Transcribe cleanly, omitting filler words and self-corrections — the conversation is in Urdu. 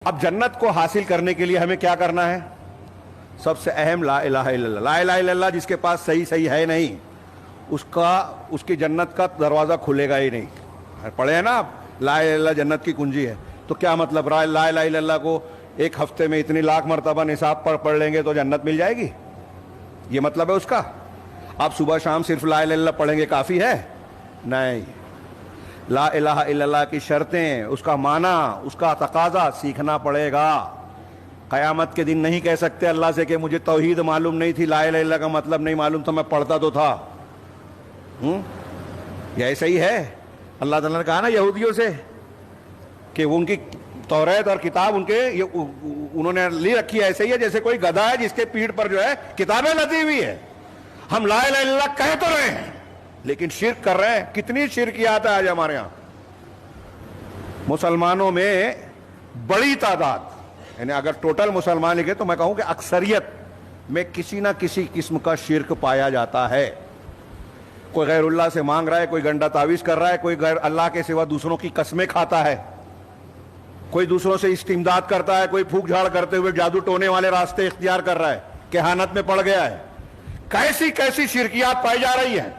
اب جنت کو حاصل کرنے کے لیے ہمیں کیا کرنا ہے؟ سب سے اہم لا الہ الا اللہ. لا الہ الا اللہ جس کے پاس صحیح ہے نہیں, اس کی جنت کا دروازہ کھلے گا ہی نہیں. پڑھے ہیں نا آپ, لا الہ الا اللہ جنت کی کنجی ہے. تو کیا مطلب لا الہ الا اللہ کو ایک ہفتے میں اتنی لاکھ مرتبہ نصاب پڑھ لیں گے تو جنت مل جائے گی؟ یہ مطلب ہے اس کا؟ آپ صبح شام صرف لا الہ الا اللہ پڑھیں گے کافی ہے؟ نہیں. لا الہ الا اللہ کی شرطیں, اس کا معنی, اس کا تقاضا سیکھنا پڑے گا. قیامت کے دن نہیں کہہ سکتے اللہ سے کہ مجھے توحید معلوم نہیں تھی, لا الہ الا اللہ کا مطلب نہیں معلوم تھا, میں پڑھتا تو تھا. یہ ایسا ہی ہے. اللہ تعالیٰ نے کہا نا یہودیوں سے کہ وہ ان کی توریت اور کتاب انہوں نے لی رکھی ہے ایسے ہی ہے جیسے کوئی گدھا ہے جس کے پیٹھ پر جو ہے کتابیں لدی ہوئی ہے. ہم لا الہ الا اللہ کہہ تو رہے ہیں لیکن شرک کر رہے ہیں. کتنی شرکیات ہے آج ہمارے ہاں. مسلمانوں میں بڑی تعداد, یعنی اگر ٹوٹل مسلمان لکھے تو میں کہوں کہ اکثریت میں کسی نہ کسی قسم کا شرک پایا جاتا ہے. کوئی غیر اللہ سے مانگ رہا ہے, کوئی گنڈا تعویذ کر رہا ہے, کوئی غیر اللہ کے سوا دوسروں کی قسمیں کھاتا ہے, کوئی دوسروں سے استمداد کرتا ہے, کوئی پھونک جھاڑ کرتے ہوئے جادو ٹونے والے راستے اختیار کر رہا ہے, کہانت میں پڑ گیا ہے. کیسی کیسی شرکیات پائی جا رہی ہیں.